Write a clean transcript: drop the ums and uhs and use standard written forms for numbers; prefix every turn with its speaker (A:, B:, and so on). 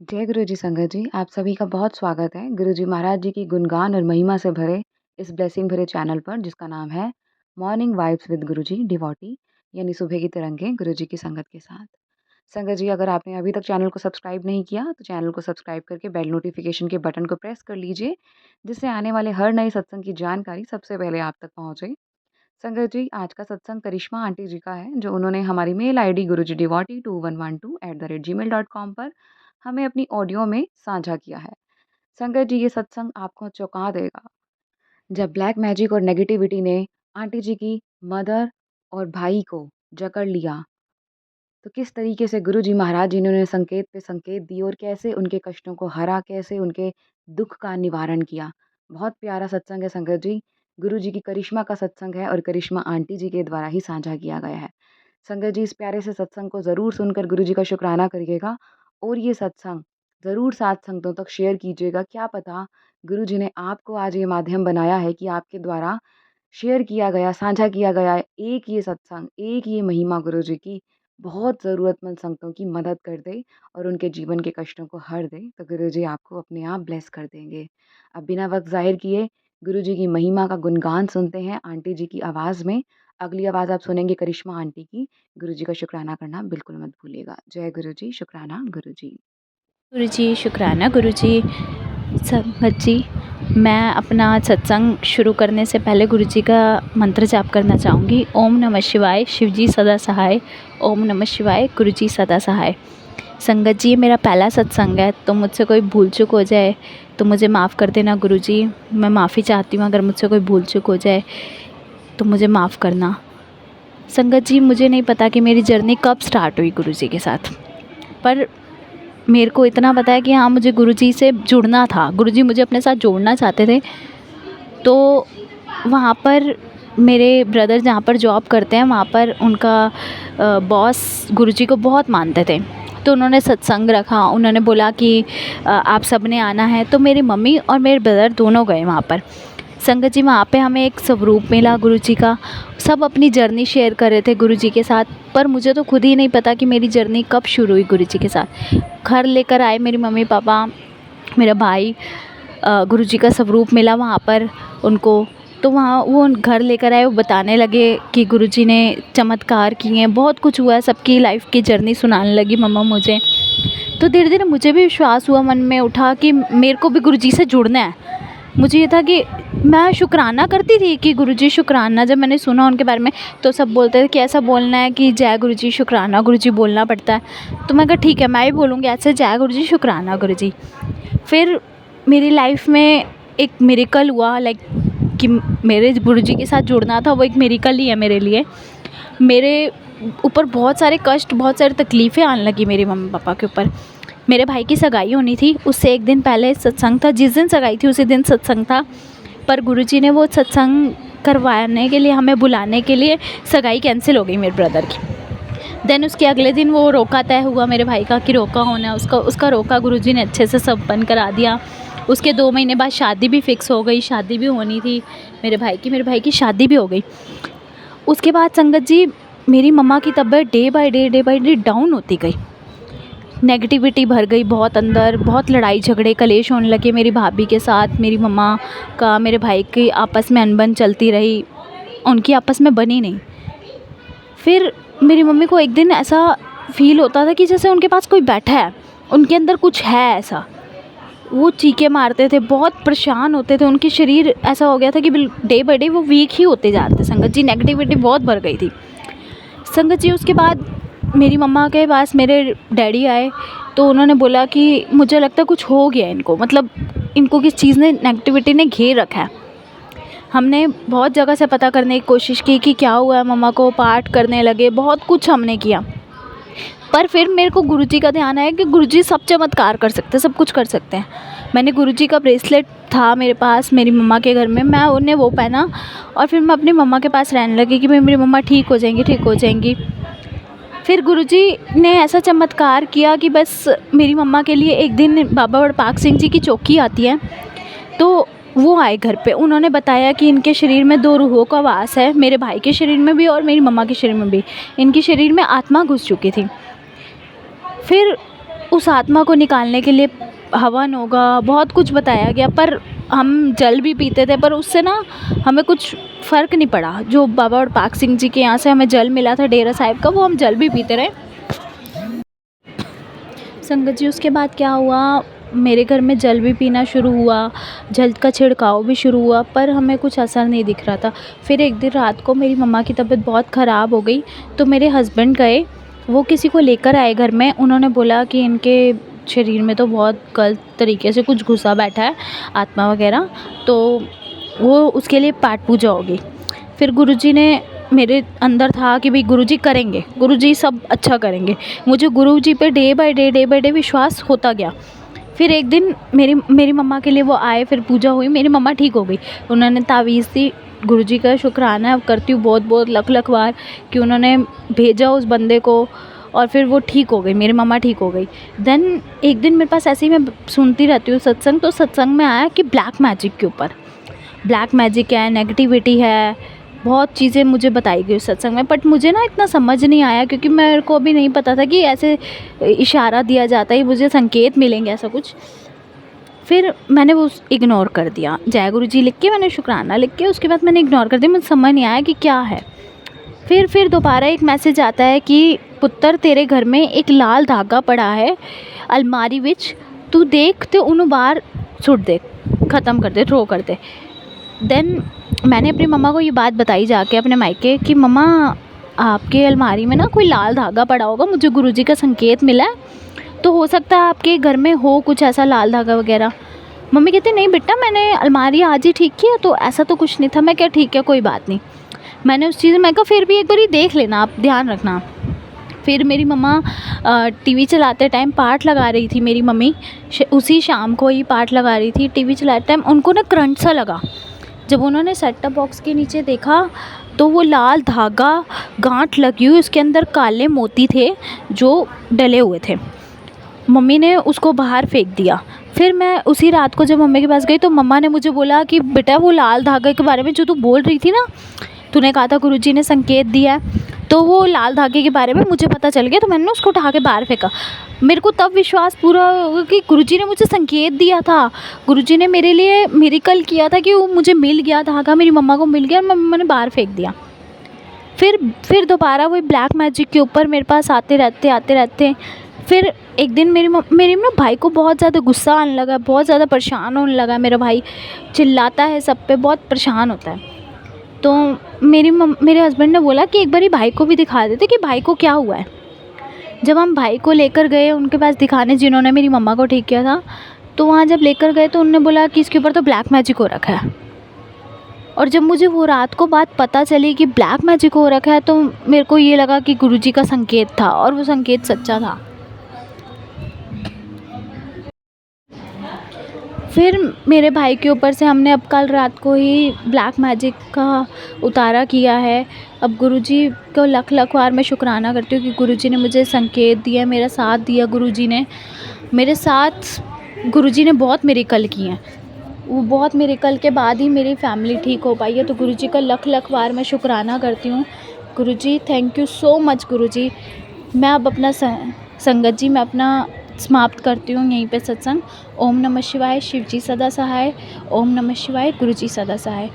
A: जय गुरु जी संगत जी, आप सभी का बहुत स्वागत है गुरु जी महाराज जी की गुणगान और महिमा से भरे इस ब्लेसिंग भरे चैनल पर जिसका नाम है morning vibes with Guru ji devotee यानी सुबह की तरंगे गुरु जी की संगत के साथ। संगत जी, अगर आपने अभी तक चैनल को सब्सक्राइब नहीं किया तो चैनल को सब्सक्राइब करके बेल नोटिफिकेशन के बटन को प्रेस कर लीजिए, जिससे आने वाले हर नए सत्संग की जानकारी सबसे पहले आप तक पहुंचे। संगत जी, आज का सत्संग करिश्मा आंटी जी का है, जो उन्होंने हमारी मेल आईडी गुरु जी डिवोटी 2112@gmail.com पर हमें अपनी ऑडियो में साझा किया है। संगत जी, ये सत्संग आपको चौंका देगा। जब ब्लैक मैजिक और नेगेटिविटी ने आंटी जी की मदर और भाई को जकड़ लिया, तो किस तरीके से गुरु जी महाराज जी ने उन्हें संकेत पे संकेत दिए और कैसे उनके कष्टों को हरा, कैसे उनके दुख का निवारण किया। बहुत प्यारा सत्संग है संगत जी। गुरु जी की करिश्मा का सत्संग है और करिश्मा आंटी जी के द्वारा ही साझा किया गया है। संगत जी, इस प्यारे से सत्संग को ज़रूर सुनकर गुरु जी का शुकराना करिएगा और ये सत्संग ज़रूर 7 संगतों तक शेयर कीजिएगा। क्या पता गुरु जी ने आपको आज ये माध्यम बनाया है कि आपके द्वारा शेयर किया गया, साझा किया गया एक ये सत्संग, एक ये महिमा गुरु जी की बहुत ज़रूरतमंद संगतों की मदद कर दे और उनके जीवन के कष्टों को हर दे, तो गुरु जी आपको अपने आप ब्लेस कर देंगे। अब बिना वक़्त ज़ाहिर किए गुरु जी की महिमा का गुणगान सुनते हैं आंटी जी की आवाज़ में। अगली आवाज़ आप सुनेंगे करिश्मा आंटी की। गुरु जी का शुकराना करना बिल्कुल मत भूलिएगा। जय गुरु जी, शुकराना गुरु जी।
B: गुरु जी शुक्राना गुरु जी। संगत जी, मैं अपना सत्संग शुरू करने से पहले गुरु जी का मंत्र जाप करना चाहूँगी। ओम नमः शिवाय, शिव जी सदा सहाय। ओम नमः शिवाय, गुरु जी सदा सहाय। संगत जी, ये मेरा पहला सत्संग है, तो मुझसे कोई भूल चूक हो जाए तो मुझे माफ़ कर देना गुरु जी। मैं माफ़ी चाहती हूँ अगर मुझसे कोई भूल चूक हो जाए तो मुझे माफ़ करना। संगत जी, मुझे नहीं पता कि मेरी जर्नी कब स्टार्ट हुई गुरु जी के साथ, पर मेरे को इतना पता है कि हाँ, मुझे गुरुजी से जुड़ना था। गुरुजी मुझे अपने साथ जोड़ना चाहते थे। तो वहाँ पर मेरे ब्रदर जहाँ पर जॉब करते हैं, वहाँ पर उनका बॉस गुरुजी को बहुत मानते थे। तो उन्होंने सत्संग रखा। उन्होंने बोला कि आप सब ने आना है। तो मेरी मम्मी और मेरे ब्रदर दोनों गए वहाँ पर। संगत जी, वहाँ पे हमें एक स्वरूप मिला गुरुजी का। सब अपनी जर्नी शेयर कर रहे थे गुरुजी के साथ, पर मुझे तो खुद ही नहीं पता कि मेरी जर्नी कब शुरू हुई गुरुजी के साथ। घर लेकर आए मेरे मम्मी पापा, मेरा भाई। गुरुजी का स्वरूप मिला वहाँ पर उनको। तो वहाँ वो घर लेकर आए, वो बताने लगे कि गुरुजी ने चमत्कार किए हैं, बहुत कुछ हुआ है। सबकी लाइफ की जर्नी सुनाने लगी मम्मा मुझे। तो धीरे धीरे मुझे भी विश्वास हुआ, मन में उठा कि मेरे को भी गुरुजी से जुड़ना है। मुझे ये था कि मैं शुक्राना करती थी कि गुरुजी शुक्राना, जब मैंने सुना उनके बारे में तो सब बोलते थे कि ऐसा बोलना है कि जय गुरुजी शुक्राना गुरुजी बोलना पड़ता है। तो मैं कहा ठीक है, मैं भी बोलूँगी ऐसे, जय गुरुजी शुक्राना गुरुजी। फिर मेरी लाइफ में एक मिरेकल हुआ, लाइक कि मेरे गुरुजी के साथ जुड़ना था, वो एक मिरेकल ही है मेरे लिए। मेरे ऊपर बहुत सारे कष्ट, बहुत सारी तकलीफ़ें आने लगी मेरे मम्मी पापा के ऊपर। मेरे भाई की सगाई होनी थी, उससे एक दिन पहले सत्संग था। जिस दिन सगाई थी उसी दिन सत्संग था, पर गुरुजी ने वो सत्संग करवाने के लिए, हमें बुलाने के लिए, सगाई कैंसिल हो गई मेरे ब्रदर की। देन उसके अगले दिन वो रोका तय हुआ मेरे भाई का कि रोका होना है उसका। उसका रोका गुरुजी ने अच्छे से संपन्न करा दिया। उसके 2 महीने बाद शादी भी फिक्स हो गई, शादी भी होनी थी मेरे भाई की शादी भी हो गई। उसके बाद संगत जी, मेरी मम्मा की तबीयत डे बाय डे डाउन होती गई। नेगेटिविटी भर गई बहुत अंदर, बहुत लड़ाई झगड़े कलेश होने लगे मेरी भाभी के साथ। मेरी मम्मा का मेरे भाई की आपस में अनबन चलती रही, उनकी आपस में बनी नहीं। फिर मेरी मम्मी को एक दिन ऐसा फील होता था कि जैसे उनके पास कोई बैठा है, उनके अंदर कुछ है ऐसा। वो चीखें मारते थे, बहुत परेशान होते थे। उनकी शरीर ऐसा हो गया था कि डे बाय डे वो वीक ही होते जा रहे थे। संगत जी, नेगेटिविटी बहुत भर गई थी संगत जी। उसके बाद मेरी मम्मा के पास मेरे डैडी आए, तो उन्होंने बोला कि मुझे लगता है कुछ हो गया इनको, मतलब इनको किस चीज़ ने, नेगेटिविटी ने घेर रखा है। हमने बहुत जगह से पता करने की कोशिश की कि क्या हुआ है मम्मा को, पाठ करने लगे, बहुत कुछ हमने किया। पर फिर मेरे को गुरुजी का ध्यान आया कि गुरुजी सब चमत्कार कर सकते हैं, सब कुछ कर सकते हैं। मैंने गुरुजी का ब्रेसलेट था मेरे पास मेरी मम्मा के घर में, मैं उन्हें वो पहना और फिर मैं अपनी मम्मा के पास रहने लगी कि मेरी मम्मा ठीक हो जाएंगी, ठीक हो जाएंगी। फिर गुरुजी ने ऐसा चमत्कार किया कि बस मेरी मम्मा के लिए एक दिन बाबा वड़पाक सिंह जी की चौकी आती है, तो वो आए घर पे। उन्होंने बताया कि इनके शरीर में 2 रूहों का वास है, मेरे भाई के शरीर में भी और मेरी मम्मा के शरीर में भी। इनके शरीर में आत्मा घुस चुकी थी। फिर उस आत्मा को निकालने के लिए हवन होगा, बहुत कुछ बताया गया, पर हम जल भी पीते थे, पर उससे ना हमें कुछ फ़र्क नहीं पड़ा। जो बाबा वडभाग सिंह जी के यहाँ से हमें जल मिला था डेरा साहिब का, वो हम जल भी पीते रहे। संगत जी, उसके बाद क्या हुआ, मेरे घर में जल भी पीना शुरू हुआ, जल का छिड़काव भी शुरू हुआ, पर हमें कुछ असर नहीं दिख रहा था। फिर एक दिन रात को मेरी मम्मा की तबीयत बहुत ख़राब हो गई, तो मेरे हस्बैंड गए, वो किसी को लेकर आए घर में। उन्होंने बोला कि इनके शरीर में तो बहुत गलत तरीके से कुछ घुसा बैठा है, आत्मा वगैरह, तो वो उसके लिए पाठ पूजा होगी। फिर गुरुजी ने, मेरे अंदर था कि भाई गुरुजी करेंगे, गुरुजी सब अच्छा करेंगे। मुझे गुरुजी पे डे बाय डे विश्वास होता गया। फिर एक दिन मेरी मम्मा के लिए वो आए, फिर पूजा हुई, मेरी मम्मा ठीक हो गई। उन्होंने तावीज़ दी, गुरुजी का शुक्राना करती हूँ बहुत बहुत लख बार कि उन्होंने भेजा उस बंदे को, और फिर वो ठीक हो गई, मेरी मम्मा ठीक हो गई। देन एक दिन मेरे पास ऐसे ही, मैं सुनती रहती हूँ सत्संग, तो सत्संग में आया कि ब्लैक मैजिक के ऊपर, ब्लैक मैजिक है, नेगेटिविटी है, बहुत चीज़ें मुझे बताई गई उस सत्संग में। बट मुझे ना इतना समझ नहीं आया, क्योंकि मेरे को अभी नहीं पता था कि ऐसे इशारा दिया जाता है, मुझे संकेत मिलेंगे ऐसा कुछ। फिर मैंने वो इग्नोर कर दिया, जय गुरु जी लिख के, मैंने शुक्राना लिख के, उसके बाद मैंने इग्नोर कर दिया, मुझे समझ नहीं आया कि क्या है। फिर दोबारा एक मैसेज आता है कि पुत्र, तेरे घर में एक लाल धागा पड़ा है अलमारी विच, तू देख तो उन्हों बाहर सुट दे, ख़त्म कर दे, थ्रो कर दे। देन मैंने अपनी मम्मा को ये बात बताई जाके अपने मायके कि मम्मा, आपके अलमारी में ना कोई लाल धागा पड़ा होगा, मुझे गुरुजी का संकेत मिला है, तो हो सकता है आपके घर में हो कुछ ऐसा लाल धागा वगैरह। मम्मी कहती नहीं बेटा, मैंने अलमारी आज ही ठीक किया, तो ऐसा तो कुछ नहीं था। मैं क्या, ठीक है कोई बात नहीं। मैंने उस चीज़ में, मैं कहा फिर भी एक बार ही देख लेना, आप ध्यान रखना। फिर मेरी मम्मा टीवी चलाते टाइम पाठ लगा रही थी, मेरी मम्मी उसी शाम को ही पाठ लगा रही थी। टीवी चलाते टाइम उनको ना करंट सा लगा। जब उन्होंने सेट टॉप बॉक्स के नीचे देखा, तो वो लाल धागा, गांठ लगी हुई, उसके अंदर काले मोती थे जो डले हुए थे। मम्मी ने उसको बाहर फेंक दिया। फिर मैं उसी रात को जब मम्मी के पास गई, तो मम्मा ने मुझे बोला कि बेटा, वो लाल धागे के बारे में जो तू बोल रही थी ना, तूने कहा था गुरुजी ने संकेत दिया है, तो वो लाल धागे के बारे में मुझे पता चल गया, तो मैंने उसको उठा के बाहर फेंका। मेरे को तब विश्वास पूरा हुआ कि गुरुजी ने मुझे संकेत दिया था, गुरुजी ने मेरे लिए मिरेकल किया था कि वो मुझे मिल गया धागा, मेरी मम्मा को मिल गया, मैंने बाहर फेंक दिया। फिर दोबारा वही ब्लैक मैजिक के ऊपर मेरे पास आते रहते। फिर एक दिन मेरे ना भाई को बहुत ज़्यादा गुस्सा आने लगा, बहुत ज़्यादा परेशान होने लगा। मेरा भाई चिल्लाता है सब पे, बहुत परेशान होता है। तो मेरे हस्बैंड ने बोला कि एक बार भाई को भी दिखा देते कि भाई को क्या हुआ है। जब हम भाई को लेकर गए उनके पास दिखाने, जिन्होंने मेरी मम्मा को ठीक किया था, तो वहाँ जब लेकर गए तो उन्होंने बोला कि इसके ऊपर तो ब्लैक मैजिक हो रखा है। और जब मुझे वो रात को बात पता चली कि ब्लैक मैजिक हो रखा है, तो मेरे को ये लगा कि गुरुजी का संकेत था, और वो संकेत सच्चा था। फिर मेरे भाई के ऊपर से हमने अब कल रात को ही ब्लैक मैजिक का उतारा किया है। अब गुरुजी को लख बार मैं शुक्राना करती हूँ कि गुरुजी ने मुझे संकेत दिया, मेरा साथ दिया। गुरुजी ने मेरे साथ, गुरुजी ने बहुत मिरेकल किए हैं। वो बहुत मिरेकल के बाद ही मेरी फैमिली ठीक हो पाई है। तो गुरुजी का लख बार मैं शुक्राना करती हूँ। गुरुजी थैंक यू सो मच गुरुजी। मैं अब अपना संगत जी, मैं अपना समाप्त करती हूँ यहीं पे सत्संग। ओम नमः शिवाय, शिव जी सदा सहाय। ओम नमः शिवाय, गुरु जी सदा सहाय।